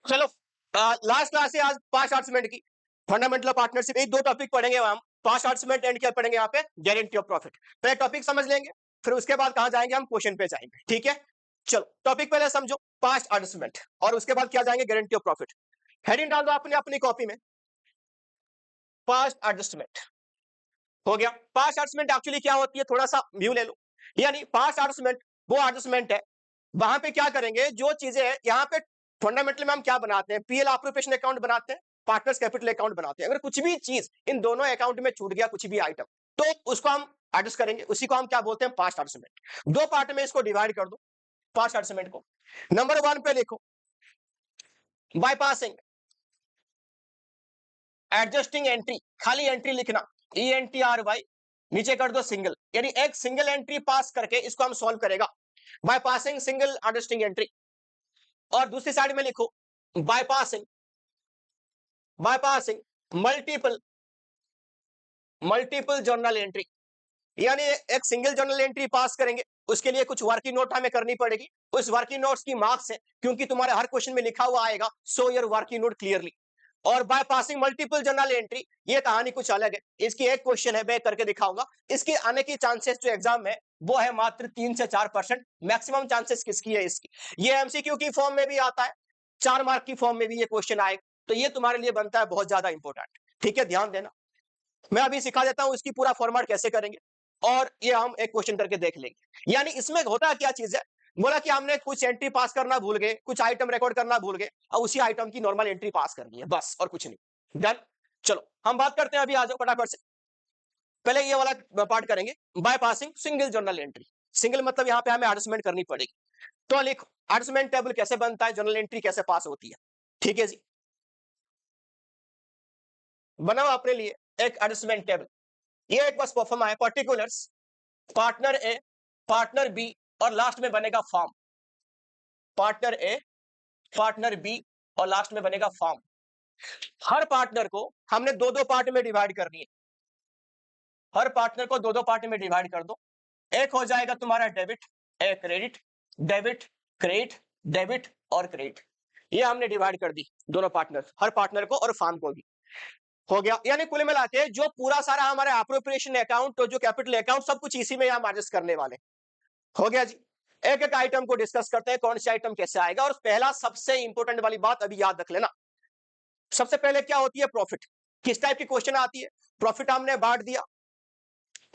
चलो last class है आज पांच आर्ट्समेंट की फंडामेंटल पार्टनरशिप, एक दो टॉपिक पढ़ेंगे हम पांच आर्ट्समेंट एंड क्या पढ़ेंगे यहाँ पे गारंटी ऑफ प्रॉफिट। पहले टॉपिक समझ लेंगे, फिर उसके बाद कहां जाएंगे हम क्वेश्चन पे जाएंगे, ठीक है। चलो टॉपिक पहले समझो, पांच आर्ट्समेंट, और उसके बाद क्या जाएंगे गारंटी ऑफ प्रॉफिट। हेडिंग डाल दो आपने अपनी कॉपी में, पांच एडजस्टमेंट। हो गया। पांच एडजस्टमेंट एक्चुअली क्या होती है, थोड़ा सा व्यू ले लो। यानी पांच एडजस्टमेंट वो एडजस्टमेंट है, वहां पे क्या करेंगे जो चीजें हैं यहाँ पे फंडामेंटल में हम क्या बनाते हैं, पीएल ऑपरेशन अकाउंट बनाते हैं, पार्टनर्स कैपिटल अकाउंट बनाते हैं। अगर कुछ भी चीज इन दोनों अकाउंट में छूट गया, कुछ भी आइटम, तो उसको हम एडजस्ट करेंगे, उसी को हम क्या बोलते हैं, पांच एडजस्टमेंट। दो पार्ट में इसको डिवाइड कर दो पांच एडजस्टमेंट को। नंबर वन पे लिखो बाईपासिंग एडजस्टिंग एंट्री, खाली एंट्री लिखना, ENTRY, नीचे कर दो सिंगल, यानी एक सिंगल एंट्री पास करके इसको हम सॉल्व करेगा, बाईपासिंग सिंगल एडजस्टिंग एंट्री। और दूसरी साइड में लिखो bypassing bypassing multiple multiple journal entry, यानी एक सिंगल जर्नल एंट्री पास करेंगे, उसके लिए कुछ वर्किंग नोट हमें करनी पड़ेगी। उस वर्किंग नोट्स की मार्क्स है, क्योंकि तुम्हारे हर क्वेश्चन में लिखा हुआ आएगा so your working note clearly. और by passing multiple journal entry, ये कहानी कुछ अलग है, इसकी एक क्वेश्चन है, मैं करके दिखाऊंगा। इसके आने की चांसेस जो एग्जाम में वो है मात्र 3 से 4%, मैक्सिमम चांसेस किसकी है इसकी। ये एमसीक्यू की फॉर्म में भी आता है, 4 मार्क की फॉर्म में भी ये क्वेश्चन आएगा, तो ये तुम्हारे लिए बनता है बहुत ज्यादा इंपॉर्टेंट, ठीक है, ध्यान देना। मैं अभी सिखा देता हूं इसकी पूरा फॉर्मेट कैसे करेंगे, और ये हम एक क्वेश्चन करके देख लेंगे। यानी इसमें होता क्या चीज है, बोला कि हमने कुछ एंट्री पास करना भूल गए, कुछ आइटम रिकॉर्ड करना भूल गए, और उसी आइटम की नॉर्मल एंट्री पास करनी है बस, और कुछ नहीं। डन। चलो हम बात करते हैं, अभी आ जाओ फटाफट से। पहले ये वाला पार्ट करेंगे, by passing single journal entry. Single मतलब यहां पे हमें एडजस्टमेंट करनी पड़ेगी, तो लिखो एडजस्टमेंट टेबल कैसे बनता है, जर्नल एंट्री कैसे पास होती है, ठीक है जी। बनाओ अपने लिए एक एडजस्टमेंट टेबल, ये एक बस परफॉर्म है, पर्टिकुलर्स, पार्टनर ए, पार्टनर बी, और लास्ट में बनेगा फॉर्म। पार्टनर ए, पार्टनर बी, और लास्ट में बनेगा फॉर्म। हर पार्टनर को हमने दो दो पार्ट में डिवाइड करनी है, हर पार्टनर को दो दो पार्ट में डिवाइड कर दो। एक हो जाएगा तुम्हारा डेबिट, एक क्रेडिट, डेबिट क्रेडिट, डेबिट और क्रेडिट, ये हमने डिवाइड कर दी दोनों पार्टनर, हर पार्टनर को और फॉर्म को भी। हो गया। यानी कुल मिला के जो पूरा सारा हमारा एप्रोप्रिएशन अकाउंट और जो कैपिटल अकाउंट सब कुछ इसी में हम एडजस्ट करने वाले। हो गया जी। एक एक आइटम को डिस्कस करते हैं, कौन सी आइटम कैसे आएगा। और पहला सबसे इंपॉर्टेंट वाली बात अभी याद रख लेना, सबसे पहले क्या होती है, प्रॉफिट। किस टाइप की क्वेश्चन आती है, प्रॉफिट हमने बांट दिया,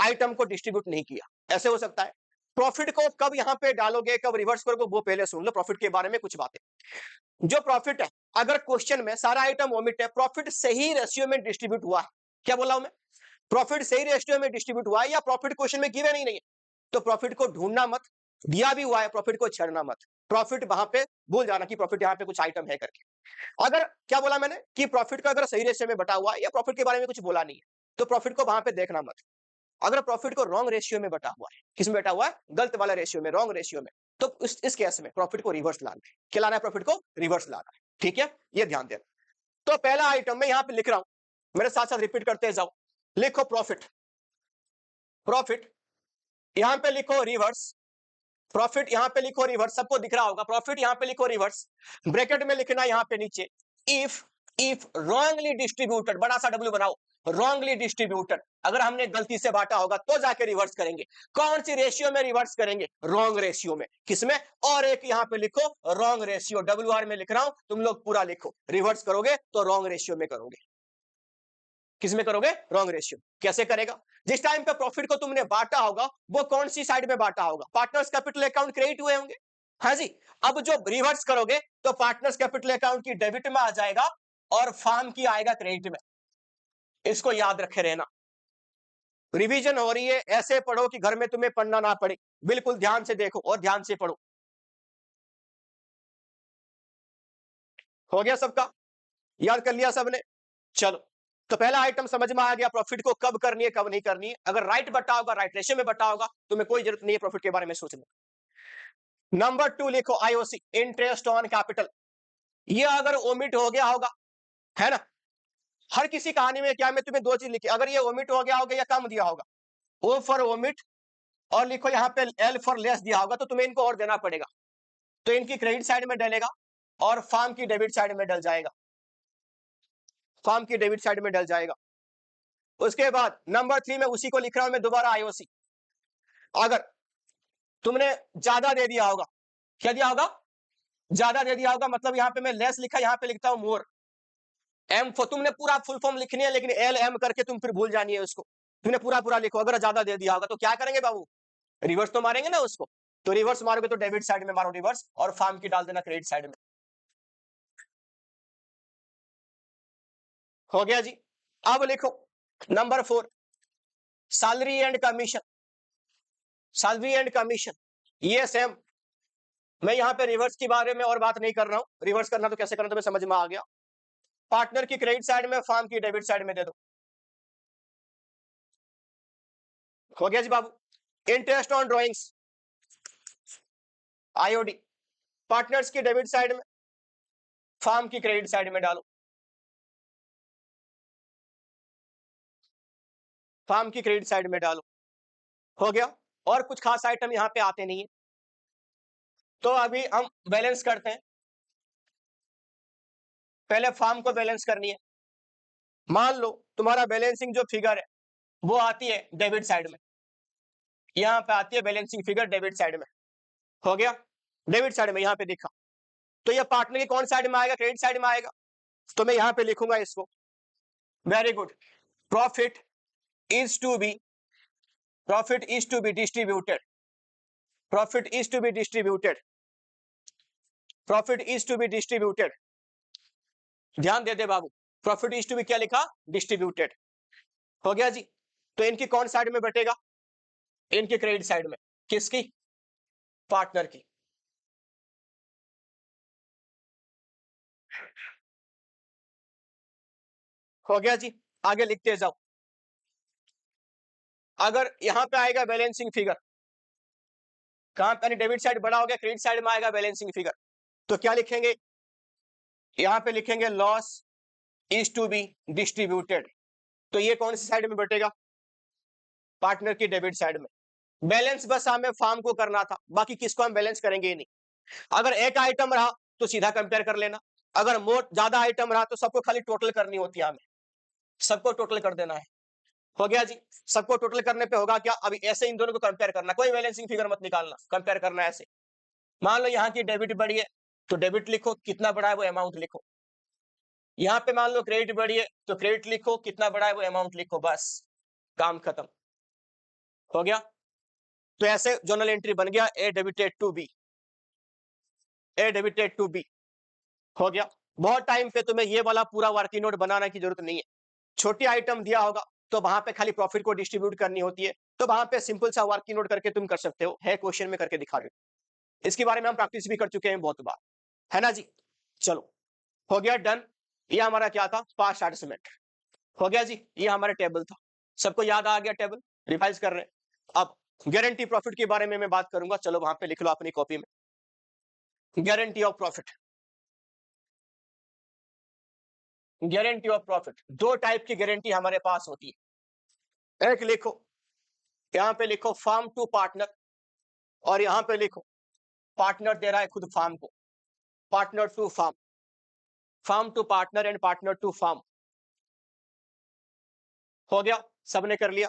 आइटम को डिस्ट्रीब्यूट नहीं किया, ऐसे हो सकता है। प्रॉफिट को कब यहां पे डालोगे, कब रिवर्स करोगे, वो पहले सुन लो, प्रॉफिट के बारे में कुछ बातें। जो प्रॉफिट है, अगर क्वेश्चन में सारा आइटम ओमिट है, प्रॉफिट सही रेशियो में डिस्ट्रीब्यूट हुआ है, क्या बोला हूं मैं, प्रॉफिट सही रेशियो में डिस्ट्रीब्यूट हुआ है, या प्रॉफिट क्वेश्चन में गिवन ही नहीं है, तो प्रॉफिट को ढूंढना मत, दिया भी हुआ है प्रॉफिट को छेड़ना मत, प्रॉफिट वहां पे भूल जाना कि प्रॉफिट यहाँ पे कुछ आइटम है करके। अगर क्या बोला मैंने कि प्रॉफिट का अगर सही रेशियो में बटा हुआ है, या प्रॉफिट के बारे में कुछ बोला नहीं है, तो प्रॉफिट को वहां पे देखना मत। अगर प्रॉफिट को रॉन्ग रेशियो में बटा हुआ है, किसमें बटा हुआ है, गलत वाला रेशियो में, रॉन्ग रेशियो में, तो इस केस में प्रॉफिट को रिवर्स लाना है। क्या लाना है, प्रॉफिट को रिवर्स लाना है, ठीक है, ये ध्यान देना। तो पहला आइटम मैं यहां पे लिख रहा हूं, मेरे साथ साथ रिपीट करते जाओ। लिखो प्रॉफिट, प्रॉफिट यहां पे लिखो रिवर्स, प्रॉफिट यहां पे लिखो रिवर्स, सबको दिख रहा होगा, प्रॉफिट यहां पे लिखो रिवर्स, ब्रैकेट में लिखना यहां पे नीचे, इफ इफ रॉन्गली डिस्ट्रीब्यूटेड, बड़ा सा डब्ल्यू बनाओ, रॉन्गली डिस्ट्रीब्यूटेड, अगर हमने गलती से बांटा होगा तो जाके रिवर्स करेंगे। कौन सी रेशियो में रिवर्स करेंगे, रॉन्ग रेशियो में, किसमें, और एक यहां पे लिखो रॉन्ग रेशियो, WR में लिख रहा हूं, तुम लोग पूरा लिखो, रिवर्स करोगे तो रॉन्ग रेशियो में करोगे, किसमें करोगे, रॉन्ग रेशियो। कैसे करेगा, जिस टाइम पे प्रॉफिट को तुमने बांटा होगा वो कौन सी साइड में बांटा होगा, पार्टनर्स कैपिटल अकाउंट क्रेडिट हुए होंगे, हाँ जी। अब जो रिवर्स करोगे तो पार्टनर्स कैपिटल अकाउंट की डेबिट में आ जाएगा, और फार्म की आएगा क्रेडिट में, इसको याद रखे रहना। रिवीजन हो रही है, ऐसे पढ़ो कि घर में तुम्हें पढ़ना ना पड़े, बिल्कुल ध्यान से देखो और ध्यान से पढ़ो। हो गया सबका, याद कर लिया सबने, चलो। तो पहला आइटम समझ में आ गया, प्रॉफिट को कब करनी है कब नहीं करनी है। अगर राइट बटा होगा, राइट रेशियो में बटा होगा, तुम्हें कोई जरूरत नहीं है प्रॉफिट के बारे में सोचने। नंबर 2 लिखो आईओसी, इंटरेस्ट ऑन कैपिटल, ये अगर ओमिट हो गया होगा, है ना, हर किसी कहानी में क्या, मैं तुम्हें दो चीज लिखी, अगर ये ओमिट हो गया होगा या कम दिया होगा, ओ फॉर ओमिट, और लिखो यहाँ पे एल फॉर लेस दिया होगा, तो तुम्हें इनको और देना पड़ेगा, तो इनकी क्रेडिट साइड में डलेगा, और फार्म की डेबिट साइड में डल जाएगा, फार्म की डेबिट साइड में डल जाएगा। उसके बाद नंबर 3 में उसी को लिख रहा हूं मैं दोबारा, आईओसी। अगर तुमने ज्यादा दे दिया होगा, क्या दिया होगा, ज्यादा दे दिया होगा, मतलब यहां पे मैं लेस लिखा, यहां पे लिखता हूं मोर। एम तुमने पूरा फुल फॉर्म लिखनी है, लेकिन एल एम करके तुम फिर भूल जानी है उसको, तुमने पूरा पूरा लिखो। अगर ज्यादा दे दिया होगा तो क्या करेंगे बाबू, रिवर्स तो मारेंगे ना उसको। तो रिवर्स मारोगे तो डेबिट साइड में मारो रिवर्स, और फार्म की डाल देना क्रेडिट साइड में। हो गया जी। अब लिखो number 4, salary and commission. Salary and commission ये सेम, मैं यहां पे रिवर्स के बारे में और बात नहीं कर रहा हूं, रिवर्स करना तो कैसे करना तो मैं समझ में आ गया। पार्टनर की क्रेडिट साइड में, फार्म की डेबिट साइड में दे दो। हो गया जी बाबू। Interest on drawings, IOD, partners की डेबिट साइड में, फार्म की क्रेडिट साइड में डालो, फार्म की क्रेडिट साइड में डालो। हो गया। और कुछ खास आइटम यहां पे आते नहीं है, तो अभी हम बैलेंस करते हैं। पहले फार्म को बैलेंस करनी है। मान लो तुम्हारा बैलेंसिंग जो फिगर है वो आती है डेबिट साइड में, यहां पे आती है बैलेंसिंग फिगर डेबिट साइड में। हो गया, डेबिट साइड में यहां पे देखा, तो ये पार्टनर की कौन साइड में आएगा, क्रेडिट साइड में आएगा। तो मैं यहां पे लिखूंगा इसको, very good, profit is to be, profit is to be distributed, profit is to be distributed, profit is to be distributed. ध्यान दे दे बाबू, प्रॉफिट इज टू बी क्या लिखा, डिस्ट्रीब्यूटेड। हो गया जी। तो इनकी कौन साइड में बटेगा, इनकी क्रेडिट साइड में, किसकी, पार्टनर की। हो गया जी। आगे लिखते जाओ। अगर यहां पे आएगा बैलेंसिंग फिगर, कहां पे, डेबिट साइड बड़ा हो गया, क्रेडिट साइड में आएगा बैलेंसिंग फिगर, तो क्या लिखेंगे, यहां पे लिखेंगे loss is to be distributed. तो ये कौन सी साइड में बटेगा, पार्टनर की डेबिट साइड में। बैलेंस बस हमें फार्म को करना था, बाकी किसको हम बैलेंस करेंगे ही नहीं। अगर एक आइटम रहा तो सीधा कंपेयर कर लेना, अगर मोर ज्यादा आइटम रहा तो सबको खाली टोटल करनी होती है हमें, सबको टोटल कर देना है। हो गया जी। सबको टोटल करने पे होगा क्या, अभी ऐसे इन दोनों को कंपेयर करना, कोई बैलेंसिंग फिगर मत निकालना, कंपेयर करना ऐसे। मान लो यहाँ की डेबिट बढ़ी है तो डेबिट लिखो, कितना बड़ा है वो अमाउंट लिखो। यहाँ पे मान लो क्रेडिट बढ़ी है तो क्रेडिट लिखो, कितना बड़ा है वो अमाउंट लिखो, बस काम खत्म। हो गया। तो ऐसे जर्नल एंट्री बन गया, A debited to B, A debited to B. हो गया। बहुत टाइम पे तुम्हें ये वाला पूरा वर्किंग नोट बनाने की जरूरत नहीं है, छोटी आइटम दिया होगा तो वहां पे खाली प्रॉफिट को डिस्ट्रीब्यूट करनी होती है, तो वहां पे सिंपल सा वर्किंग नोट करके तुम कर सकते हो, है क्वेश्चन में करके दिखा रहे हो। इसके बारे में हम प्रैक्टिस भी कर चुके हैं बहुत बार, है ना जी। चलो, हो गया डन। ये हमारा क्या था, पास्ट एडजस्टमेंट। हो गया जी, ये हमारा टेबल था, सबको याद आ गया टेबल, रिवाइज कर रहे हैं। अब गारंटी प्रॉफिट के बारे में मैं बात करूंगा, चलो वहां पे लिख लो अपनी कॉपी में, guarantee of profit. Guarantee of profit, दो टाइप की गारंटी हमारे पास होती है। एक लिखो, यहां पे लिखो फार्म टू पार्टनर, और यहां पे लिखो पार्टनर दे रहा है खुद फार्म को, partner to firm, firm to partner and partner to firm. हो गया, सबने कर लिया।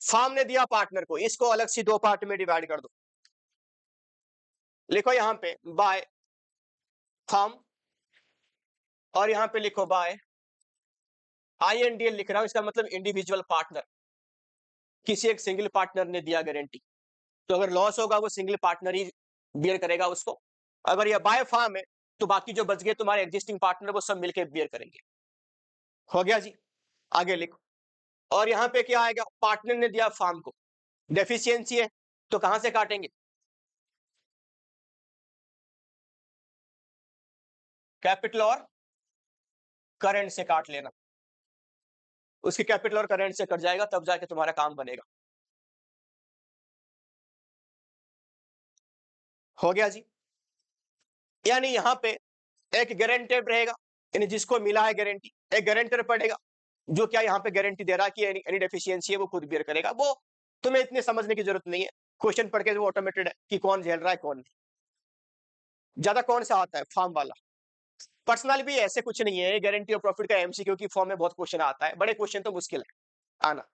फार्म ने दिया पार्टनर को, इसको अलग से दो पार्ट में डिवाइड कर दो। लिखो यहां पे बाय फार्म, और यहां पे लिखो बाय INDL लिख रहा हूं, इसका मतलब इंडिविजुअल पार्टनर, किसी एक सिंगल पार्टनर ने दिया गारंटी, तो अगर लॉस होगा वो सिंगल पार्टनर ही बियर करेगा उसको। अगर ये बाय फार्म है तो बाकी जो बच गए तुम्हारे एग्जिस्टिंग पार्टनर वो सब मिलकर बियर करेंगे। हो गया जी। आगे लिखो, और यहां पे क्या आएगा, पार्टनर ने दिया फार्म को, डेफिशिएंसी है तो कहां से काटेंगे, कैपिटल और करंट से काट लेना, उसकी कैपिटल और करंट से कट जाएगा, तब जाके तुम्हारा काम बनेगा। हो गया जी। यानी यहां पे एक गारंटेड रहेगा, यानी जिसको मिला है गारंटी, एक गारंटर पड़ेगा जो क्या यहाँ पे गारंटी दे रहा है कि एनी डेफिशिएंसी है वो खुद बियर करेगा। वो तुम्हें इतने समझने की जरूरत नहीं है, क्वेश्चन पढ़ के वो ऑटोमेटेड है कि कौन झेल रहा है कौन नहीं। ज्यादा कौन सा आता है, फार्म वाला। पर्सनल भी ऐसे कुछ नहीं है, गारंटी ऑफ प्रॉफिट का एमसीक्यू की फॉर्म में बहुत क्वेश्चन आता है, बड़े क्वेश्चन तो मुश्किल है आना।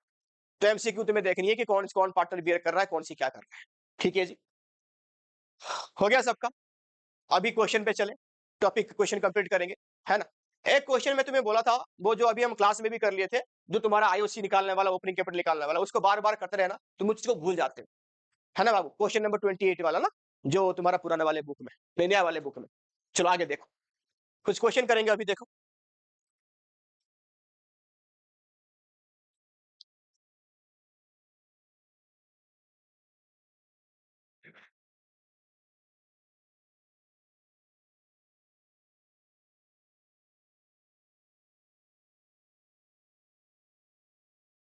तो एमसीक्यू तुम्हें देखनी है कि कौन कौन पार्टनर बियर कर रहा है, कौन सी क्या कर रहा है। ठीक है जी, हो गया सबका। अभी क्वेश्चन पे चले, टॉपिक क्वेश्चन कंप्लीट करेंगे, है ना। एक क्वेश्चन में तुम्हें बोला था, वो जो अभी हम क्लास में भी कर लिए थे, जो तुम्हारा आईओसी निकालने वाला, ओपनिंग कैपिटल निकालने वाला, उसको बार बार करते रहना, तुम मुझको भूल जाते हो, है ना बाबू। क्वेश्चन नंबर 28 वाला ना, जो तुम्हारा पुराने वाले बुक में, नया वाले बुक में। चलो आगे देखो, कुछ क्वेश्चन करेंगे अभी, देखो।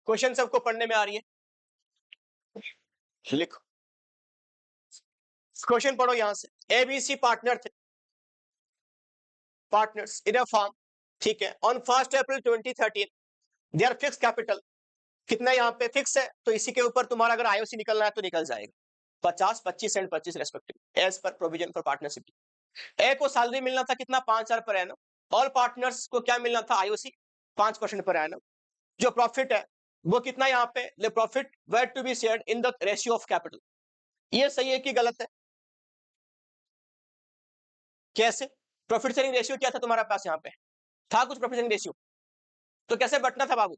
क्वेश्चन सबको पढ़ने में आ रही है, लिखो। क्वेश्चन पढ़ो यहां से। एबीसी पार्टनर थे, पार्टनर्स इन अ फर्म, ठीक है, on 1 April 2013, their fix capital कितना यहाँ पे फिक्स है, तो इसी के ऊपर तुम्हारा अगर आईओसी निकलना है तो निकल जाएगा, 50, 25 and 25 respective, as per provision for partnership. A को सैलरी मिलना था कितना, 5,000 पर एनम। ऑल पार्टनर्स को क्या मिलना था, आईओसी 5% पर एनम। जो प्रॉफिट है वो कितना यहाँ पे, ले profit were to be shared in the ratio of capital. ये सही है कि गलत है, कैसे। प्रॉफिट शेयरिंग रेशियो क्या था तुम्हारे पास, यहाँ पे था कुछ प्रॉफिट शेयरिंग रेशियो, तो कैसे बटना था बाबू,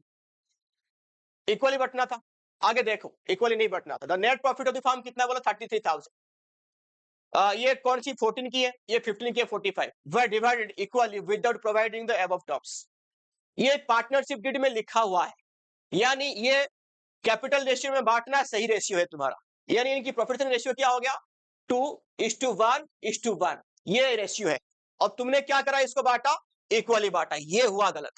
इक्वली बटना था। आगे देखो, इक्वली नहीं बटना था। The net profit of the firm कितना बोला, 33,000। ये कौन सी 14 की है, ये 15 की है, 45 were divided equally without providing the above terms. ये पार्टनरशिप डीड में लिखा हुआ है, यानी ये कैपिटल रेशियो में बांटना सही रेशियो है तुम्हारा, यानी इनकी प्रॉफिट रेशियो क्या हो गया, 2:1:1, ये रेशियो है। अब तुमने क्या करा, इसको बांटा, इक्वली बांटा, ये हुआ गलत।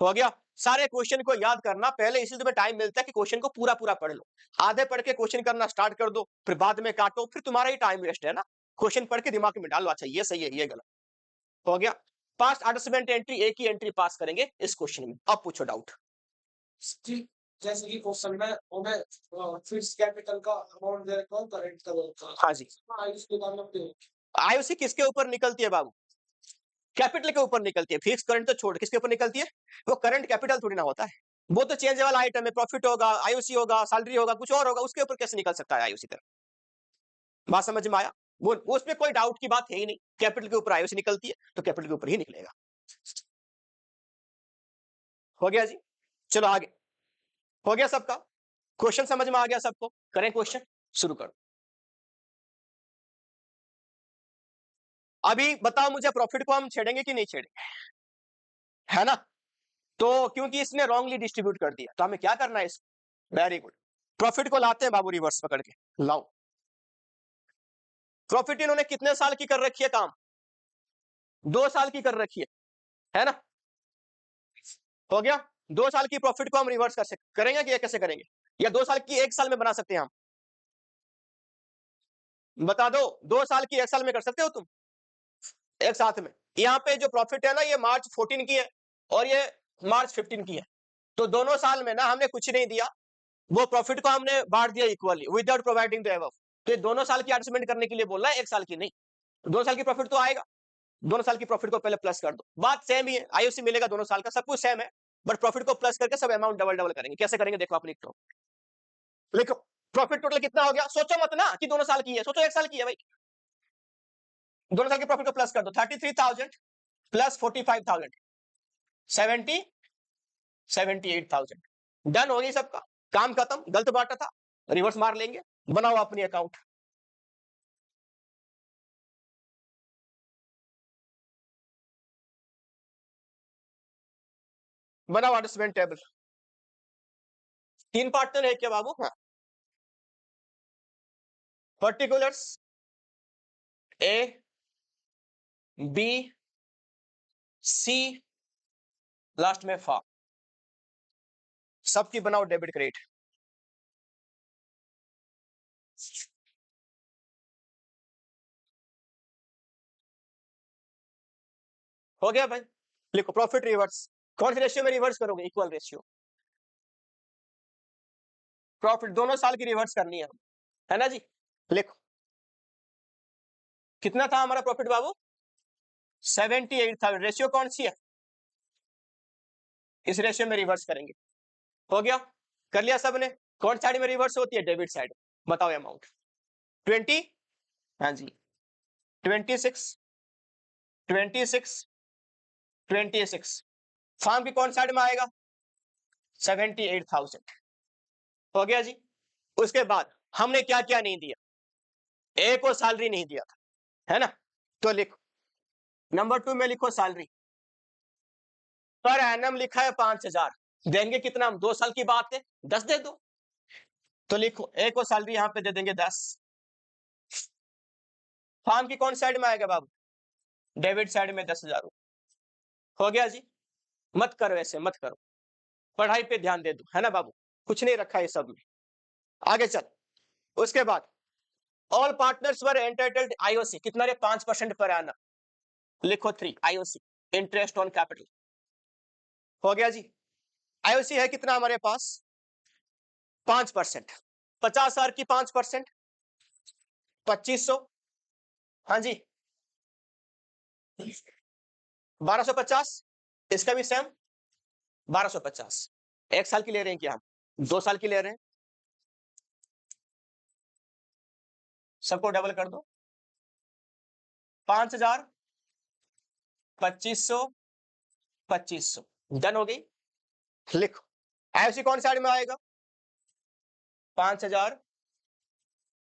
हो गया। सारे क्वेश्चन को याद करना पहले, इसलिए तुम्हें टाइम मिलता है कि क्वेश्चन को पूरा पूरा पढ़ लो। आधे पढ़ के क्वेश्चन करना स्टार्ट कर दो, फिर बाद में काटो, फिर तुम्हारा ही टाइम वेस्ट है ना। क्वेश्चन पढ़ के दिमाग में डालो, अच्छा ये सही है, ये गलत। हो गया। पास्ट एडजस्टमेंट एंट्री, एक ही एंट्री पास करेंगे इस क्वेश्चन में। अब पूछो डाउट। जैसे कि क्वेश्चन में हमें फिक्स कैपिटल का अमाउंट दे रखा है, करंट का दे रखा है। हाँ जी, इसके बारे में बताइए। आईओसी किसके ऊपर निकलती है बाबू, कैपिटल के ऊपर निकलती है। फिक्स करंट तो छोड़, किसके ऊपर निकलती है, वो करंट कैपिटल थोड़ी ना होता है, वो तो चेंज वाला आइटम है। प्रॉफिट होगा, आईओसी होगा, सैलरी होगा, कुछ और होगा, उसके ऊपर कैसे निकल सकता है आईओसी तरह। बात समझ में आया, वो उसमें कोई डाउट की बात है ही नहीं, कैपिटल के ऊपर आईओसी निकलती है तो कैपिटल के ऊपर ही निकलेगा। हो गया जी, चलो आगे। हो गया सबका, क्वेश्चन समझ में आ गया सबको, करें क्वेश्चन, शुरू करो। अभी बताओ मुझे, प्रॉफिट को हम छेड़ेंगे कि नहीं छेड़ेंगे, है ना। तो क्योंकि इसने रॉन्गली डिस्ट्रीब्यूट कर दिया, तो हमें क्या करना है इसको, वेरी गुड। प्रॉफिट को लाते हैं बाबू, रिवर्स पकड़ के लाओ। प्रॉफिट इन्होंने कितने साल की कर रखी है काम, 2 साल की कर रखी है ना। हो गया, 2 साल की प्रॉफिट को हम रिवर्स कर सकते, करेंगे कि कैसे करेंगे, या 2 साल की 1 साल में बना सकते हैं हम, बता दो। 2 साल की 1 साल में कर सकते हो तुम, एक साथ में। यहाँ पे जो प्रॉफिट है ना, ये मार्च 14 की है और ये मार्च 15 की है, तो दोनों साल में ना हमने कुछ नहीं दिया, वो प्रॉफिट को हमने बांट दिया equally without providing the above. तो ये दोनों साल की एडजस्टमेंट करने के लिए बोल रहा है, 1 साल की नहीं। 2 साल की प्रॉफिट तो आएगा, दोनों साल की प्रॉफिट को पहले प्लस कर दो, बात सेम ही है, आईओसी मिलेगा दोनों साल का, सब कुछ सेम है, बट प्रॉफिट को प्लस करके सब अमाउंट डबल डबल करेंगे। कैसे करेंगे देखो, आप लिख लो, लिखो। प्रॉफिट टोटल कितना हो गया, सोचो मत ना कि दोनों साल की है, सोचो 1 साल की है भाई। दोनों साल के प्रॉफिट को प्लस कर दो, 33,000 प्लस 45,000, 78,000। डन हो गई सबका, काम खत्म, गलत बांटा था, रिवर्स मार लेंगे। बनाओ अपनी अकाउंट, बनाओ एडजस्टमेंट टेबल। 3 पार्टनर है क्या बाबू, हाँ। Particulars A B C, last में फा, सबकी बनाओ डेबिट क्रेडिट। हो गया भाई, लिखो प्रॉफिट रिवर्स, कौन से रेशियो में रिवर्स करोगे, इक्वल रेशियो। प्रॉफिट दोनों साल की रिवर्स करनी है ना जी, लिखो। कितना था हमारा प्रॉफिट बाबू? 78,000। रेशियो कौन सी है? इस रेशियो में रिवर्स करेंगे। हो गया? कर लिया सबने? कौन साइड में रिवर्स होती है? Debit side. बताओ अमाउंट। 20, हाँ जी, 26, 26, 26। फार्म की कौन साइड में आएगा? 78,000। हो गया जी। उसके बाद हमने क्या क्या नहीं दिया? ए को सैलरी नहीं दिया था, है ना? तो लिखो नंबर 2 में लिखो सैलरी पर एनम लिखा है 5,000। देंगे कितना? हम 2 साल की बात है, 10 दे दो। तो लिखो ए को सैलरी यहां पे दे देंगे 10। फार्म की कौन साइड में आएगा बाबू? डेबिट साइड में 10,000। हो गया जी। मत करो ऐसे, मत करो, पढ़ाई पे ध्यान दे दो, है ना बाबू? कुछ नहीं रखा है सब में। आगे चल। उसके बाद all partners were entitled IOC. कितना रे? 5% पर एनम। लिखो 3 आईओसी, इंटरेस्ट ऑन कैपिटल। हो गया जी। आईओसी है कितना हमारे पास? 5%। 50,000 की 5%, 2500। हाँ जी, 1250। इसका भी सेम 1250। 1 साल की ले रहे हैं क्या हम? 2 साल की ले रहे हैं? सबको डबल कर दो। 5,000, 2500, 2500। डन हो गई। लिखो आईओसी कौन साइड में आएगा? 5,000,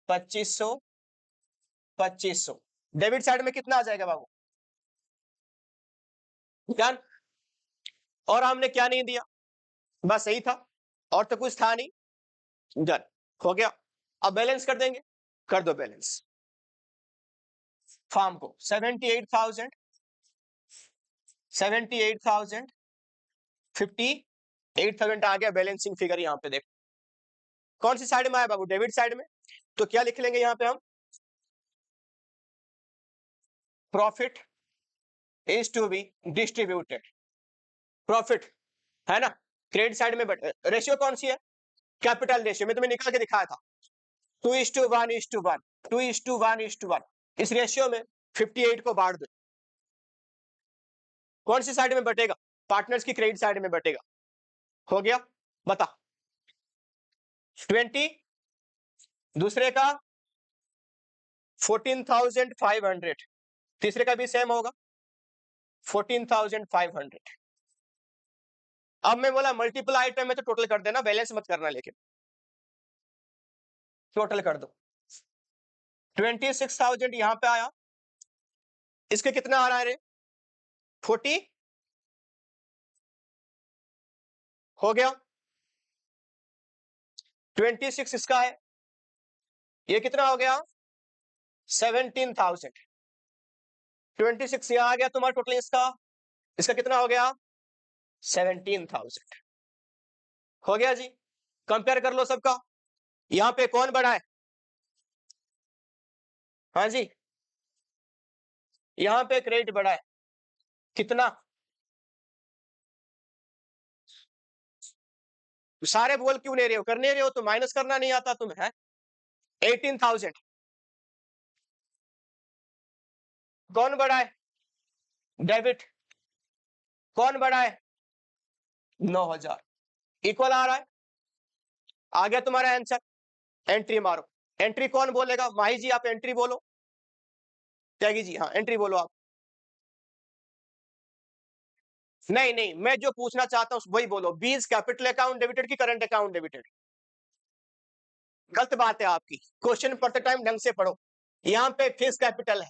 2500, 2500। डेबिट साइड में कितना आ जाएगा बाबू? डन। और हमने क्या नहीं दिया? बस सही था, और तो कुछ था नहीं। डन हो गया। अब बैलेंस कर देंगे। कर दो बैलेंस। फार्म को 78,000, 78,000, 58,000 आ गया बैलेंसिंग फिगर। यहां पे देखो कौन सी साइड में आया बाबू? डेबिट साइड में। तो क्या लिख लेंगे यहां पे हम? Profit is to be distributed. Profit है ना, क्रेडिट साइड में। बट रेशियो कौन सी है? Capital ratio. मैं तुम्हें निकाल के दिखाया था, 2:1:1, 2:1:1। इस रेशियो में 58 को बांट दो। कौन सी साइड में बटेगा? पार्टनर्स की क्रेडिट साइड में बटेगा। हो गया? बता। 20, दूसरे का 14,500, तीसरे का भी सेम होगा 14,500। अब मैं बोला मल्टीपल आइटम में तो टोटल कर देना, बैलेंस मत करना, लेकिन टोटल कर दो। 26,000 यहां पे आया। इसके कितना आ रहा है रे? 40। हो गया। 26 इसका है। ये कितना हो गया? 17,000। 26 यहां आ गया तुम्हारा टोटल। इसका इसका कितना हो गया? 17,000। हो गया जी। कंपेयर कर लो सबका। यहां पे कौन बड़ा है? हाँ जी, यहां पे क्रेडिट बड़ा है। कितना? सारे बोल क्यों ले रहे हो? करने रहे हो तो माइनस करना नहीं आता तुम्हें है? 18,000। कौन बड़ा है? डेबिट। कौन बड़ा है? 9,000। इक्वल आ रहा है। आ गया तुम्हारा आंसर। एंट्री मारो। एंट्री कौन बोलेगा? माही जी आप एंट्री बोलो। त्यागी जी हाँ एंट्री बोलो आप। नहीं नहीं, मैं जो पूछना चाहता हूं वही बोलो। बीज कैपिटल अकाउंट डेबिटेड की करंट अकाउंट डेबिटेड? गलत बात है आपकी। क्वेश्चन पढ़ते टाइम ढंग से पढ़ो। यहाँ पे फिक्स कैपिटल है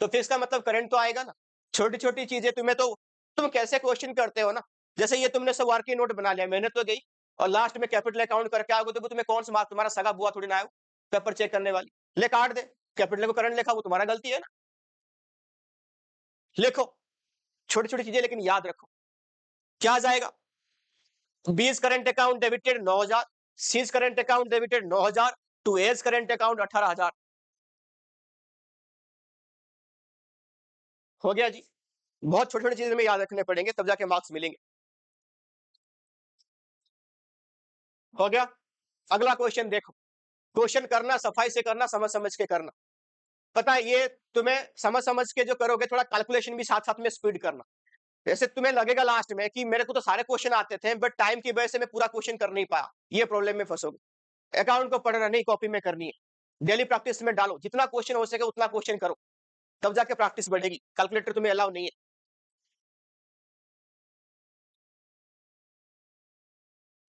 तो फिक्स का मतलब करंट तो आएगा ना। छोटी छोटी चीजें तुम्हें तो, तुम कैसे क्वेश्चन करते हो ना, जैसे ये तुमने सब वर्किंग नोट बना लिया, मेहनत तो गई, और लास्ट में कैपिटल अकाउंट करके आओगे तो तुम्हें कौन सा मार्क? तुम्हारा सगा बुआ थोड़ी ना आयो पेपर चेक करने वाली, ले काट दे। कैपिटल को करंट लिखा वो तुम्हारा गलती है ना। लिखो छोटी छोटी चीजें, लेकिन याद रखो। क्या आ जाएगा? B's current account debited 9,000, C's current account debited 9,000, to A's current account 18,000। हो गया जी। बहुत छोटी छोटी चीजें में याद रखने पड़ेंगे तब जाके मार्क्स मिलेंगे। हो गया। अगला क्वेश्चन देखो। क्वेश्चन करना सफाई से करना, समझ समझ के करना। पता है ये तुम्हें समझ समझ के जो करोगे, थोड़ा कैलकुलेशन भी साथ साथ में स्पीड करना। जैसे तुम्हें लगेगा लास्ट में कि मेरे को तो सारे क्वेश्चन आते थे, बट टाइम की वजह से मैं पूरा क्वेश्चन कर नहीं पाया, ये प्रॉब्लम में फंसोगे। अकाउंट को पढ़ना नहीं, कॉपी में करनी है। डेली प्रैक्टिस में डालो, जितना क्वेश्चन हो सके उतना क्वेश्चन करो, तब जाके प्रैक्टिस बढ़ेगी। कैलकुलेटर तुम्हें अलाउ नहीं है।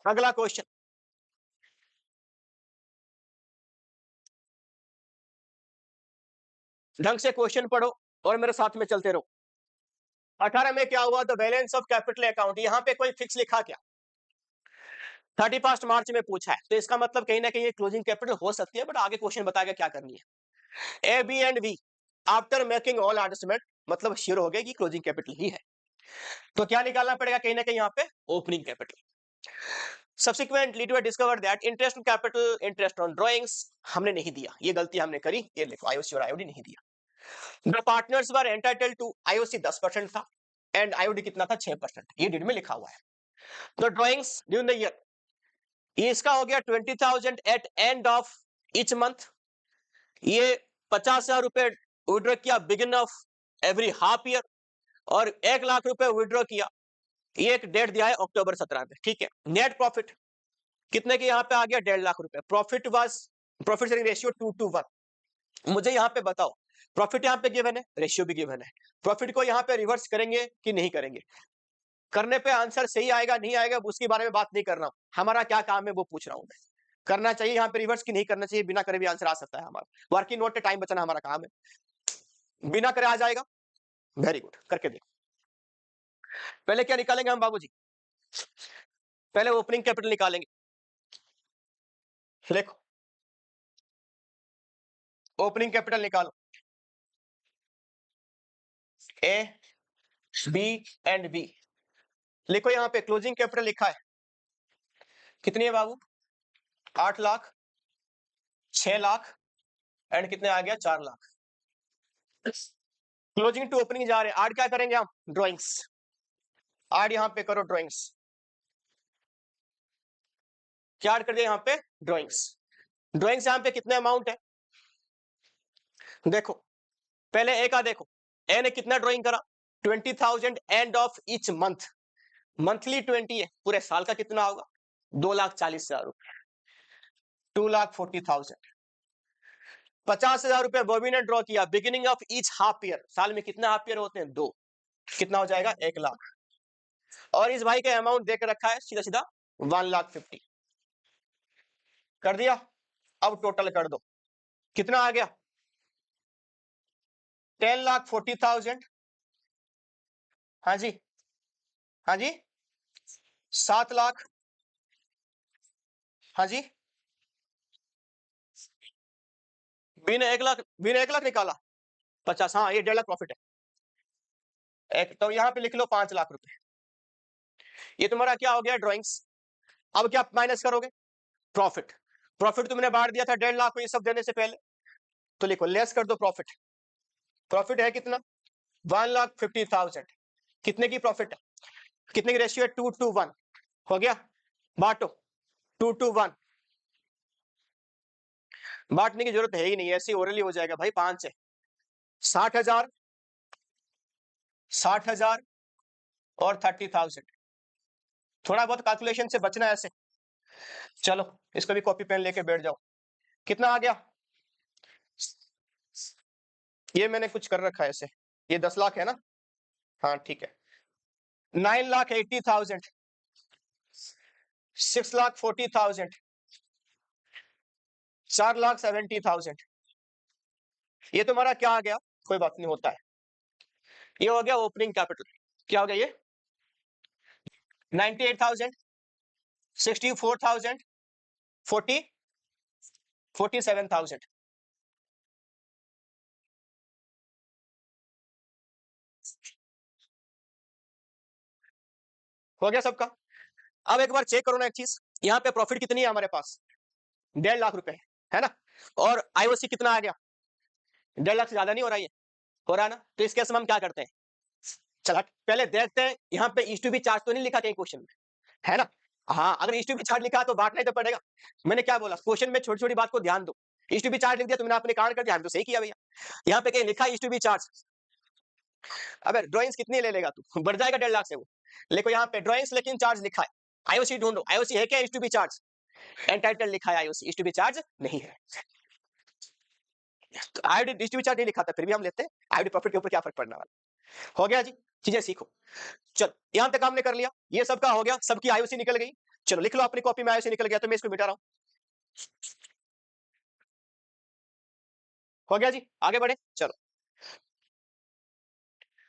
अगला क्वेश्चन, ढंग से क्वेश्चन पढ़ो और मेरे साथ में चलते रहो। 18 में क्या हुआ, the balance of capital account, यहां पे कोई फिक्स लिखा क्या? 31 मार्च में पूछा है, तो इसका मतलब कहीं ना कहीं ये क्लोजिंग कैपिटल हो सकती है, बट आगे क्वेश्चन बताएगा क्या करनी है। A B and V after making all adjustment, मतलब श्योर हो गया कि क्लोजिंग कैपिटल ही है, तो क्या निकालना पड़ेगा कहीं ना कहीं यहाँ पे, opening capital. Subsequently to discover that interest on capital, interest on drawings हमने नहीं दिया, ये गलती हमने करी, ये लिखो आईओसी और आईओडी नहीं दिया। The partners were entitled to, IOC 10% था एंड आईओडी कितना था, 6%, ये डीड में लिखा हुआ है। The drawings during the year, ये इसका हो गया 20,000 at end of each month, ये 50,000 रुपए विड्रॉ किया begin of every half year, और 1 लाख रुपए विड्रॉ किया, ये एक डेट दिया है अक्टूबर 17 में, ठीक है। नेट प्रॉफिट कितने के यहाँ पे आ गया, 1.5 लाख रुपए। Profit sharing ratio 2:1। मुझे यहाँ पे बताओ, प्रॉफिट यहाँ पे गिवन है, रेशियो भी गिवन है, प्रॉफिट को यहाँ पे रिवर्स करेंगे कि नहीं करेंगे? करने पे आंसर सही आएगा नहीं आएगा उसके बारे में बात नहीं कर रहा हूं, हमारा क्या काम है वो पूछ रहा हूं मैं। करना चाहिए यहाँ पे रिवर्स की नहीं करना चाहिए, बिना करे भी आंसर आ सकता है हमारा। वर्किंग नोट पे टाइम बचाना हमारा काम है, बिना करे आ जाएगा, वेरी गुड, करके देखो। पहले क्या निकालेंगे हम बाबूजी, पहले ओपनिंग कैपिटल निकालेंगे। देखो ओपनिंग कैपिटल निकालो, ए बी एंड बी, लिखो यहाँ पे क्लोजिंग कैपिटल लिखा है, कितनी है बाबू, 8 लाख, 6 लाख एंड कितने आ गया, 4 लाख। क्लोजिंग टू ओपनिंग जा रहे हैं, आठ क्या करेंगे हम, ड्रॉइंग्स, आठ यहाँ पे करो ड्रॉइंग्स, क्या कर दिया यहाँ पे, ड्रॉइंग्स। ड्रॉइंग्स यहाँ पे कितने अमाउंट है, देखो पहले ए का देखो, ए ने कितना ड्राइंग करा, 20,000 and of each month, monthly 20 है, पूरे साल का कितना होगा, 2,40,000 रुपए, 2,40,000। 50,000 रुपए बॉबी ने ड्रॉ किया beginning of each half year, साल में कितने हाफ ईयर होते हैं, 2, कितना हो जाएगा, 1 लाख। और इस भाई का अमाउंट देकर रखा है सीधा सीधा 1,50,000 कर दिया। अब टोटल कर दो, कितना आ गया, 10,40,000, हाँ जी, हाँ जी, 7 लाख, हाँ जी, बी ने 1 लाख निकाला, 50, हाँ ये 1.5 लाख प्रॉफिट है। एक तो यहाँ पे लिख लो 5 लाख रुपए, ये तुम्हारा क्या हो गया, ड्राइंग्स। अब क्या माइनस करोगे, प्रॉफिट, प्रॉफिट तुमने बांट दिया था 1.5 लाख को ये सब देने से पहले, तो लिखो लेस कर दो प्रॉफिट, प्रॉफिट है कितना, 1,50,000, कितने की प्रॉफिट है, कितने की रेशियो है, 2:1, हो गया, बांटो, 2:1, बांटने की जरूरत है ही नहीं, ऐसे ओरली हो जाएगा भाई, 5 है, 60,000, 60,000 और 30,000, थोड़ा बहुत कैलकुलेशन से बचना है ऐसे। चलो इसको भी कॉपी पेन लेके बैठ जाओ, कितना आ गया, ये मैंने कुछ कर रखा है ऐसे, ये 10 लाख है ना, हाँ ठीक है, 9,80,000, 6,40,000, 4,70,000, ये तुम्हारा क्या आ गया, कोई बात नहीं होता है, ये हो गया ओपनिंग कैपिटल, क्या हो गया ये, 98,000, 64,000, 40, 47,000। हो गया सबका। अब एक बार चेक करो ना एक चीज, यहाँ पे प्रॉफिट कितनी है हमारे पास, 1.5 लाख रुपए है ना, और आईओसी कितना आ गया, 1.5 लाख से ज्यादा नहीं हो रहा है, हो रहा है ना, तो इस केस में हम क्या करते हैं, चला पहले देखते हैं यहाँ पे ईस्ट टू बी चार्ज तो नहीं लिखा कहीं क्वेश्चन में, है ना, हाँ अगर ईस्ट टू बी चार्ज लिखा तो बांटना ही तो पड़ेगा। मैंने क्या बोला, क्वेश्चन में छोटी छोटी बात को ध्यान दो, ईस्ट टू बी चार्ज लिख दिया तुमने, आपने कारण कर दिया, हम तो सही किया भैया, यहाँ पे कहीं लिखा इज टू बी चार्ज। अबे ड्राइंग्स कितनी ले लेगा तू, बढ़ जाएगा 1.5 लाख से वो। देखो यहाँ पे ड्राइंग्स लेकिन चार्ज लिखा है, आईओसी ढूंढो, आईओसी है क्या is to be charge? Entitle लिखा है IOC, is to be charge नहीं है। तो ID is to be charge नहीं लिखा था, फिर भी हम लेते हैं, आईडी प्रॉफिट के ऊपर क्या फर्क पड़ने वाला। हो गया जी, चीजें सीखो। चल यहां तक हमने कर लिया, ये सबका हो गया, सबकी आईओसी निकल गई। चलो लिख लो अपनी कॉपी में, आईओसी निकल गया तो मैं इसको मिटा रहा हूं। हो गया जी, आगे बढ़े। चलो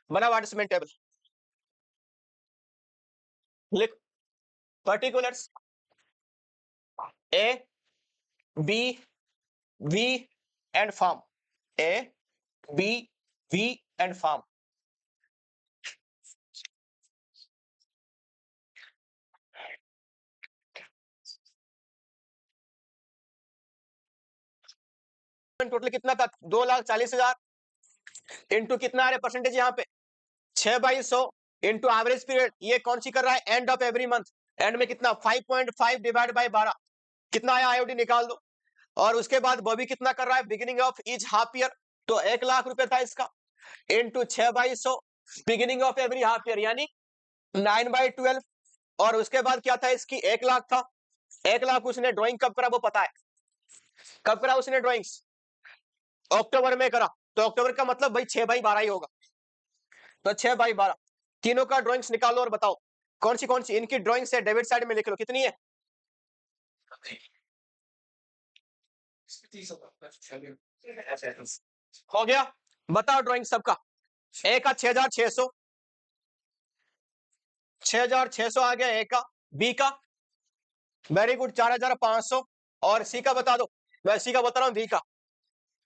बना वाटरसमैन टेबल, लिख particulars A B V and firm, A B V and firm. Total कितना था? 2,40,000 इंटू कितना आ रहा है परसेंटेज यहाँ पे 6/100 इंटू एवरेज पीरियड, ये कौन सी कर रहा है? End of every month. And में कितना? 5.5 डिवाइड बाय 12, कितना आया? आईओडी निकाल दो। और उसके बाद बॉबी कितना कर रहा है? Beginning of each half year, तो 1 लाख रुपए था इसका, into 6/100 beginning of every half year, यानी 9/12। और उसके बाद क्या था? इसकी 1 लाख था। 1 लाख उसने ड्राइंग कब करा वो पता है? कब करा उसने ड्राइंग्स? अक्टूबर में करा, तो अक्टूबर का मतलब भाई 6/12 ही होगा। तो 6/12 तीनों का ड्राइंग्स निकालो और बताओ कौन सी इनकी ड्राइंग्स है। डेबिट साइड में लिख लो कितनी है। हो गया, बताओ ड्राइंग सबका। ए का 6,600, 6,600 आ गया ए का। बी का वेरी गुड 4,500, और सी का बता दो। मैं सी का बता रहा हूं, बी का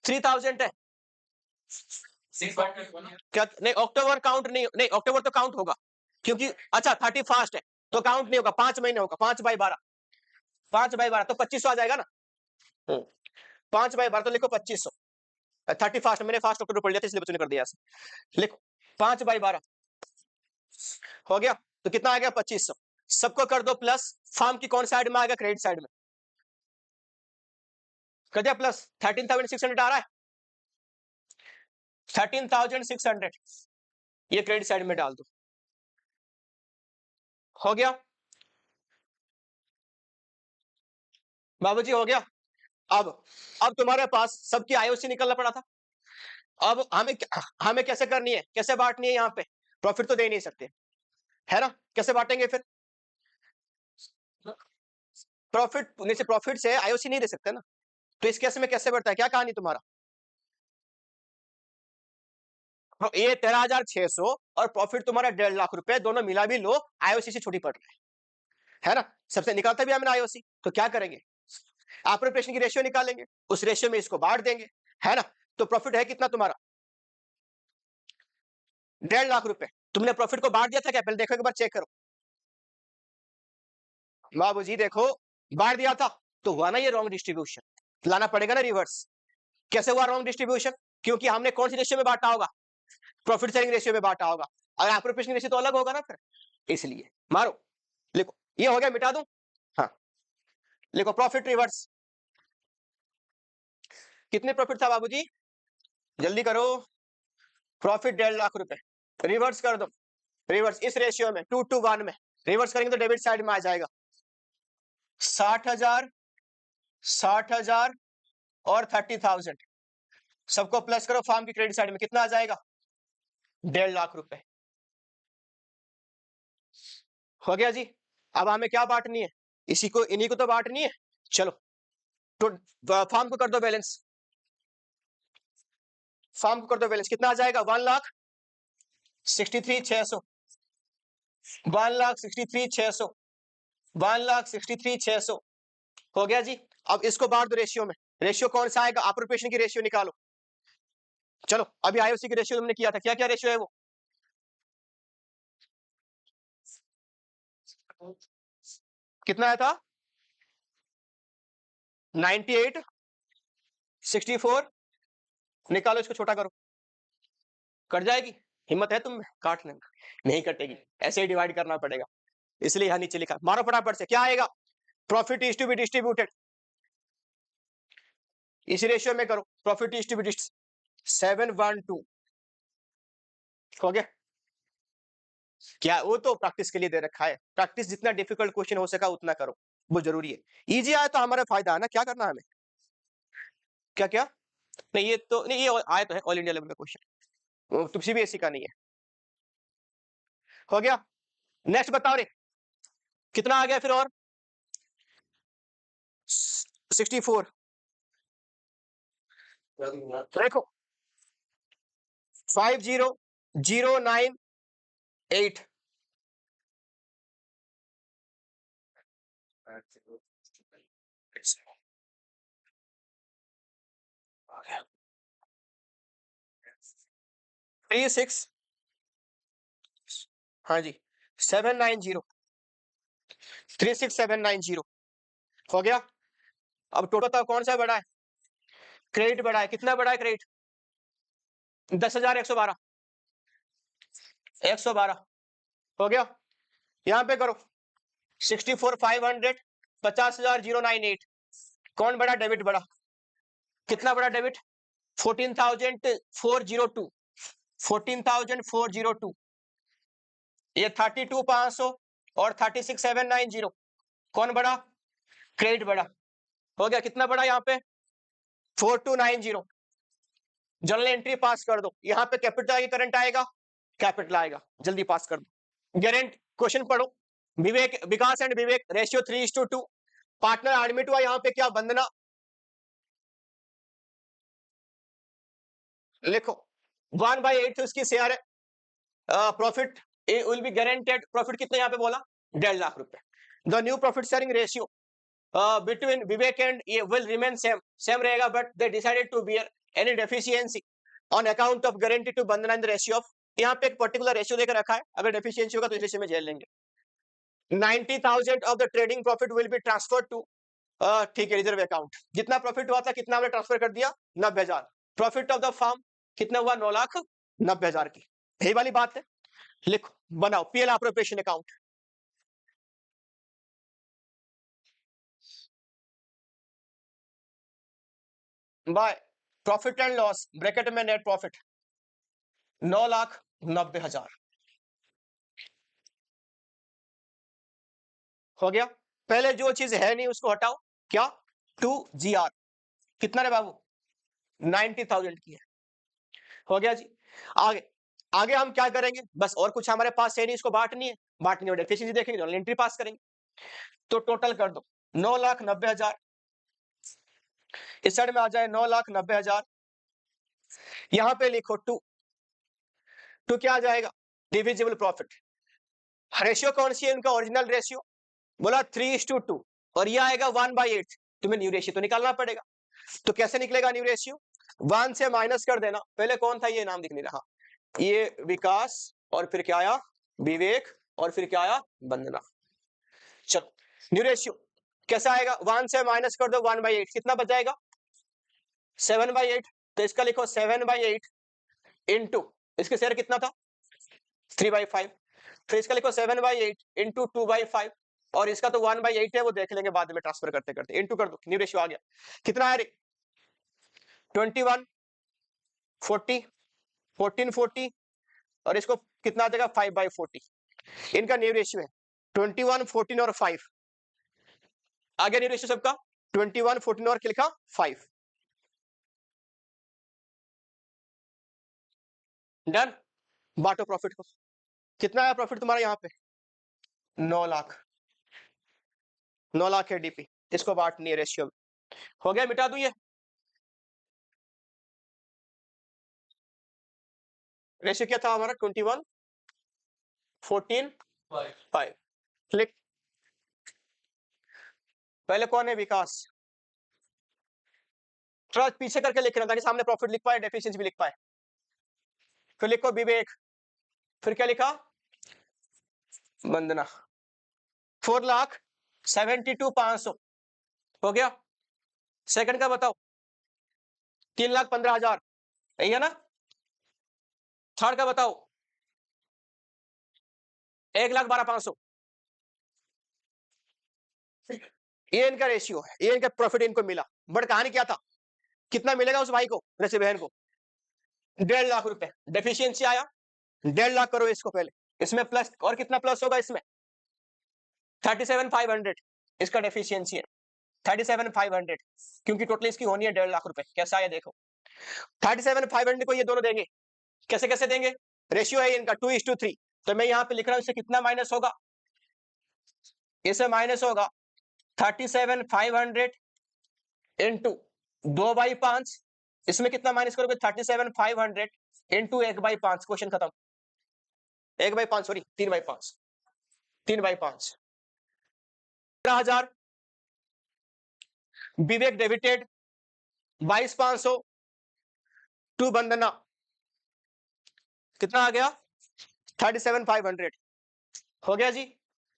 3,000 है। क्या नहीं? अक्टूबर काउंट नहीं, नहीं अक्टूबर तो काउंट होगा क्योंकि अच्छा 31 है तो काउंट नहीं होगा, 5 महीने होगा। 5/12, 5/12 तो 2500 आ जाएगा ना। 5/12 तो लिखो 2500। 31 मैंने फास्ट अक्टूबर पढ़ लिया था इसलिए बच्चों ने कर दिया ऐसे। लिखो 5/12 हो गया, तो कितना आ गया? 2500। सबको कर दो प्लस। फार्म की कौन साइड में आएगा? क्रेडिट साइड में कर दिया प्लस। 13,600 आ रहा है, 13,600 ये क्रेडिट साइड में डाल दो। हो गया बाबूजी, हो गया। अब तुम्हारे पास सबकी आईओसी निकलना पड़ा था। अब हमें कैसे करनी है, कैसे बांटनी है? यहाँ पे प्रॉफिट तो दे नहीं सकते, है ना? कैसे बांटेंगे फिर? प्रॉफिट से आईओसी नहीं दे सकते ना, तो इस केस में कैसे बढ़ता है? क्या कहानी तुम्हारा? ये 13,600 और प्रॉफिट तुम्हारा 1.5 लाख रुपए, दोनों मिला भी लो, आईओसी से छोटी पड़ रहा है ना? सबसे निकालता भी हमने आईओसी, तो क्या करेंगे? एप्रोप्रिएशन की रेशियो निकालेंगे, उस रेशियो में इसको बांट देंगे, है ना? तो प्रॉफिट है कितना तुम्हारा? 1.5 लाख रुपए। तुमने प्रॉफिट को बांट दिया था क्या? पहले देखो एक बार, चेक करो। बाबूजी देखो, बांट दिया था तो हुआ ना ये रॉन्ग डिस्ट्रीब्यूशन, लाना पड़ेगा ना रिवर्स। कैसे हुआ रॉन्ग डिस्ट्रीब्यूशन? क्योंकि हमने कौन सी रेशियो में बांटा होगा? प्रॉफिट शेयरिंग रेशियो में बांटा होगा, और एप्रोप्रिएशन रेशियो तो अलग होगा ना फिर, इसलिए मारो। लिखो, ये हो गया, मिटा दूं? हाँ लिखो प्रॉफिट रिवर्स। कितने प्रॉफिट था बाबूजी? जल्दी करो। प्रॉफिट 1.5 लाख रुपए, रिवर्स कर दो। रिवर्स इस रेशियो में 2:1 में रिवर्स करेंगे तो डेबिट साइड में आ जाएगा 60,000, 60,000 और 30,000। सबको प्लस करो, फार्म की क्रेडिट साइड में कितना आ जाएगा? 1.5 लाख रुपए। हो गया जी। अब हमें क्या बांटनी है? इसी को, इन्हीं को तो बांटनी है। चलो तो फार्म को कर दो बैलेंस, फार्म को कर दो बैलेंस, कितना आ जाएगा? 1,63,600, 1,63,600, 1,63,600। हो गया जी। अब इसको बांट दो रेशियो में, रेशियो कौन सा आएगा? एप्रोप्रिएशन की रेशियो निकालो। चलो अभी आईओसी की रेशियो तुमने किया था, क्या क्या रेशियो है वो? कितना आया था? 98, 64। निकालो, इसको छोटा करो, कट जाएगी? हिम्मत है तुम में? काट लेंगे, नहीं कटेगी, ऐसे ही डिवाइड करना पड़ेगा, इसलिए यहां नीचे लिखा। मारो फटाफट से, क्या आएगा? Profit is to be distributed, इस रेशियो में करो, प्रॉफिट इज टू बी 712 हो गया क्या? वो तो प्रैक्टिस के लिए दे रखा है, प्रैक्टिस जितना डिफिकल्ट क्वेश्चन हो सका उतना करो, वो जरूरी है। इजी आया तो हमारा फायदा है ना, क्या करना है हमें? क्या क्या? नहीं ये तो नहीं, ये आया तो है ऑल इंडिया लेवल का क्वेश्चन, तुम सीबीएसई का नहीं है। हो गया, नेक्स्ट बताओ रे, कितना आ गया फिर और? 64। देखो 50098 36, हाँ जी 790 36790 हो गया। अब टोटल बताओ कौन सा बड़ा है? क्रेडिट बड़ा है, कितना बड़ा है क्रेडिट? 10,112, 112 हो गया। यहां पे करो 64,500, 50,098, कौन बड़ा? डेबिट बड़ा। कितना बड़ा डेबिट? 14,402, 14,402। ये 32,500 और 36,790, कौन बड़ा? क्रेडिट बड़ा। हो गया, कितना बड़ा यहाँ पे? 4290। जनरल एंट्री पास कर दो, यहाँ पे कैपिटल आएगा, करंट आएगा, कैपिटल आएगा, जल्दी पास कर दो। गारंट क्वेश्चन पढ़ो, Vivek, Vikas and Vivek ratio 3:2। Partner admit हुआ, यहाँ पे क्या? वंदना। लिखो 1/8 उसकी शेयर है, profit will be guaranteed. Profit कितना यहाँ पे बोला? 1.5 लाख रुपए। The new profit sharing ratio between Vivek and ये विल रिमेन सेम, सेम रहेगा, but they decided to bear any deficiency on account of guarantee to Vandana in the ratio of, यहाँ पे एक पर्टिकुलर रेशियो देकर रखा है, अगर डेफिशिएंसी होगा तो इस रेशियो में झेल लेंगे। 90,000 of the trading profit will be transfer to, ठीक है, रिजर्व अकाउंट। जितना प्रॉफिट हुआ था कितना हमने ट्रांसफर कर दिया? 90,000। प्रॉफिट ऑफ द फार्म कितना हुआ? 9,90,000 की, यही वाली बात है। लिखो, बनाओ PL appropriation account. By profit and loss bracket में नेट प्रॉफिट 9,90,000 हो गया। पहले जो चीज है नहीं उसको हटाओ, क्या? 2GR कितना रे बाबू? 90,000 की है। हो गया जी। आगे आगे हम क्या करेंगे? बस और कुछ हमारे पास है नहीं, इसको बांटनी है, बांटनी और डेफिशिएंसी देखेंगे, जनरल एंट्री पास करेंगे। तो टोटल कर दो 9,90,000, इस साइड में आ जाए 9,90,000, यहां पे लिखो 2, क्या आ जाएगा? Divisible profit. रेशियो कौन सी है इनका? ओरिजिनल रेशियो बोला 3:2, और ये आएगा 1/8। तुम्हें न्यू रेशियो तो निकालना पड़ेगा, तो कैसे निकलेगा न्यू रेशियो? 1 से माइनस कर देना, पहले कौन था? ये नाम दिख नहीं रहा, ये विकास, और फिर क्या आया? विवेक, और फिर क्या आया? वंदना। चलो न्यू रेशियो कैसा आएगा? 1 से माइनस कर दो 1/8, कितना बच जाएगा? 7/8। तो इसका लिखो 7/8 इंटू, इसके शेयर कितना था? 3/5। फिर इसका लिखो 7/8 इंटू 2/5, और इसका तो 1/8 है, वो देख लेंगे बाद में ट्रांसफर करते करते। इंटू कर दो, न्यू रेशियो आ गया। कितना है? 21 40 14 40, और इसको कितना आ जाएगा? 5/40। इनका न्यू रेशियो है 21 14 और 5। आगे न्यू रेशियो सबका 21 14 और क्या लिखा? 5। डन। बांटो प्रॉफिट को, कितना आया प्रॉफिट तुम्हारा यहाँ पे? 9 लाख, 9 लाख है डीपी, इसको बांटनी है रेशियो में। हो गया, मिटा दूं ये? रेशियो क्या था हमारा? 21 14 5। क्लिक। पहले कौन है? विकास। थोड़ा पीछे करके लिख रहा ताकि सामने प्रॉफिट लिख पाए, डेफिशिएंसी भी लिख पाए। फिर लिखो विवेक, फिर क्या लिखा? वंदना। 4,72,500 हो गया। सेकंड का बताओ? 3,15,000, यही है ना? थर्ड का बताओ? 1,12,500। ये इनका रेशियो है, ये इनका प्रॉफिट इनको मिला, बट कहानी क्या था? कितना मिलेगा उस भाई को, जैसे बहन को? 1.5 लाख रुपए डेफिशिएंसी आया, 1.5 लाख करो इसको पहले, इसमें प्लस और कितना प्लस होगा इसमें 37,500 इसका डेफिशिएंसी है 37,500 क्योंकि टोटल इसकी होनी है 1.5 लाख रुपए। कैसा है देखो 37,500 को ये दोनों देंगे, कैसे कैसे देंगे, रेशियो है इनका 2:3, तो मैं यहाँ पे लिख रहा हूँ इससे कितना माइनस होगा, इससे माइनस होगा 37,500 इंटू 2/5, इसमें कितना माइनस करोगे 37,500 इंटू 1/5, क्वेश्चन खत्म। 1/5 सॉरी 3/5, 3/5 15,000, विवेक डेबिटेड 22,500 टू वंदना कितना आ गया 37,500 हो गया जी,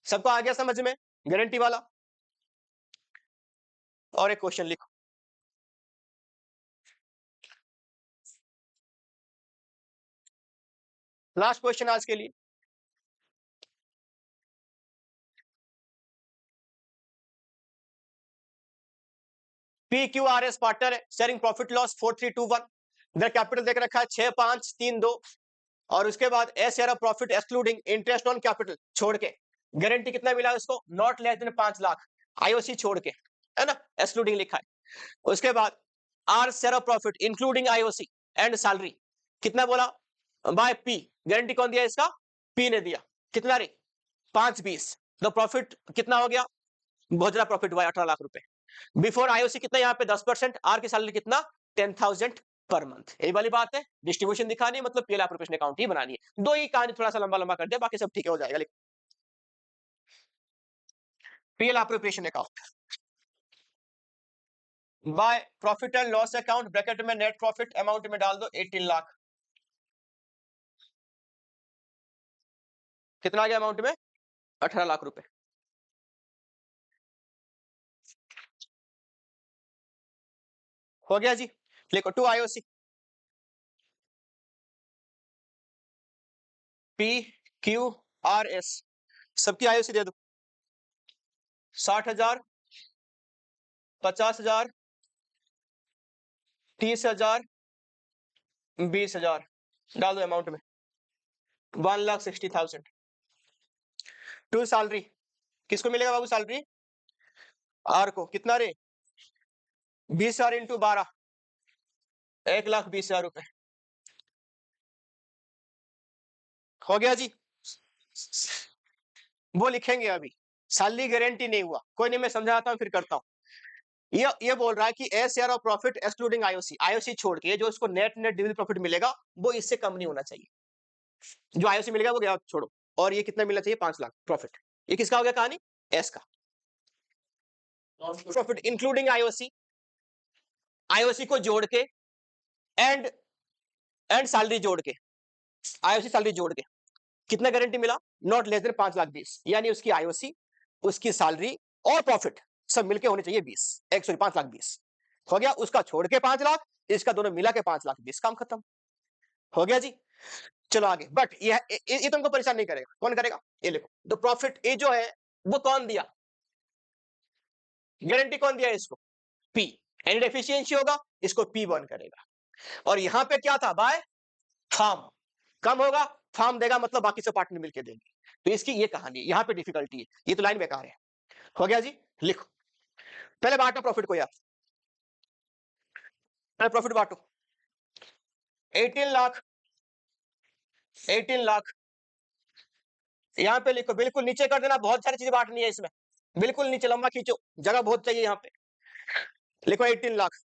सबको आ गया समझ में गारंटी वाला। और एक क्वेश्चन लिखो, लास्ट क्वेश्चन आज के लिए, PQRS पार्टनर है, शेयरिंग प्रॉफिट लॉस 4321, इधर कैपिटल देख रखा है 6532 और उसके बाद A share of profit excluding interest on capital छोड़ के गारंटी कितना मिला उसको not less than 5 lakh IOC छोड़ के, है ना, एक्सक्लूडिंग लिखा है। उसके बाद R share of profit including IOC and salary कितना बोला बाय पी, गारंटी कौन दिया इसका पी ने दिया, कितना रे 520, तो प्रॉफिट कितना हो गया बहुत ज्यादा प्रॉफिट हुआ 18 लाख रुपए। बिफोर आईओसी कितना यहाँ पे 10%, आर की सैलरी कितना 10,000 पर मंथ, यही वाली बात है, डिस्ट्रीब्यूशन दिखानी है मतलब पीएल एप्रोप्रिएशन अकाउंट ही बनानी है, दो ही कहानी थोड़ा सा लंबा लंबा कर दिया बाकी सब ठीक हो जाएगा। PL appropriation account by profit and loss account bracket में नेट प्रॉफिट अमाउंट में डाल दो 18 लाख, कितना आ गया अमाउंट में 18 लाख रुपए। हो गया जी, लिखो टू आईओसी PQRS सबकी आईओसी दे दो 60,000 50,000 30,000 20,000 डाल दो अमाउंट में 1,60,000। टू सैलरी किसको मिलेगा बाबू सैलरी आर को, कितना रे 20,000 इंटू 12 1,20,000 रुपए हो गया जी। वो लिखेंगे अभी सैलरी गारंटी नहीं हुआ कोई नहीं, मैं समझाता हूं फिर करता हूं। ये बोल रहा है कि A share of profit excluding IOC, IOC छोड़ के जो इसको नेट नेट डिविडेंड प्रॉफिट मिलेगा वो इससे कम नहीं होना चाहिए, जो आईओसी मिलेगा वो गया छोड़ो, और ये कितना मिलना चाहिए 5 लाख प्रॉफिट। ये किसका हो गया कहानी एस का प्रॉफिट इंक्लूडिंग आईओसी, आईओसी को जोड़ के एंड सैलरी जोड़ के, आईओसी सैलरी जोड़ के कितना गारंटी मिला नॉट लेस देन 5,20,000, यानी उसकी आईओसी उसकी सैलरी और प्रॉफिट सब मिलके होने चाहिए 5,20,000 हो गया, उसका छोड़ के 5 लाख, इसका दोनों मिला के 5,20,000, काम खत्म हो गया जी। चलो आगे, बट ये तुमको परेशान नहीं करेगा, कौन करेगा ये लिखो, तो प्रॉफिट ए जो है वो कौन दिया गारंटी कौन दिया इसको पी, एनी डेफिशिएंसी होगा इसको पी बर्न करेगा, और यहां पे क्या था बाय फार्म कम होगा फार्म देगा मतलब बाकी सब पार्टनर मिलके देंगे, तो इसकी ये कहानी यहां पे डिफिकल्टी है, ये तो लाइन बेकार है। हो गया जी, लिखो पहले बांटो प्रॉफिट को यार, पहले प्रॉफिट बांटो 18 लाख 18 लाख यहां पे लिखो, बिल्कुल नीचे कर देना, बहुत सारी चीजें बांटनी है इसमें, बिल्कुल नीचे लंबा खींचो, जगह बहुत चाहिए यहां पे, लिखो 18 लाख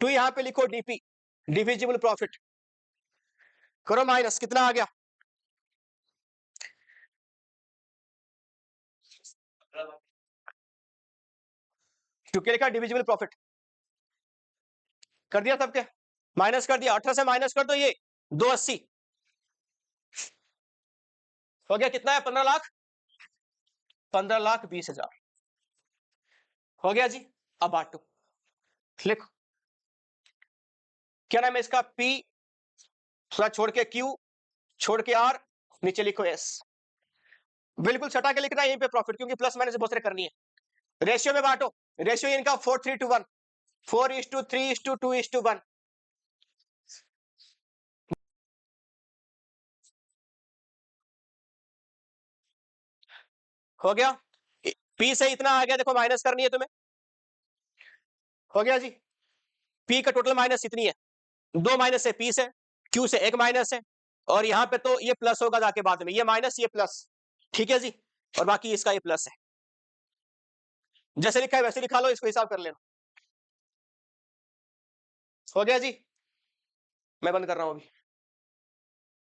टू यहां पे लिखो डीपी डिविजिबल प्रॉफिट, करो माइनस कितना आ गया टू लिखा डिविजिबल प्रॉफिट कर दिया सबके, माइनस कर दिया 18 से माइनस कर दो ये 280 हो गया, कितना है 15 लाख 15,20,000 हो गया जी। अब बांटो लिखो क्या नाम है इसका पी, थोड़ा छोड़ के क्यू, छोड़ के आर, नीचे लिखो एस, बिल्कुल सटा के लिखना है यहीं पे प्रॉफिट, क्योंकि प्लस माइनस बहुत सारे करनी है। रेशियो में बांटो, रेशियो इनका 4:3:1, 4:3:2:1, हो गया। पी से इतना आ गया, देखो माइनस करनी है तुम्हें, हो गया जी। पी का टोटल माइनस इतनी है, 2 माइनस है पी से, क्यू से 1 माइनस है, और यहां पे तो ये प्लस होगा जाके बाद में, ये माइनस ये प्लस, ठीक है जी, और बाकी इसका ये प्लस है। जैसे लिखा है वैसे लिखा लो, इसको हिसाब कर लेना। हो गया जी, मैं बंद कर रहा हूं अभी।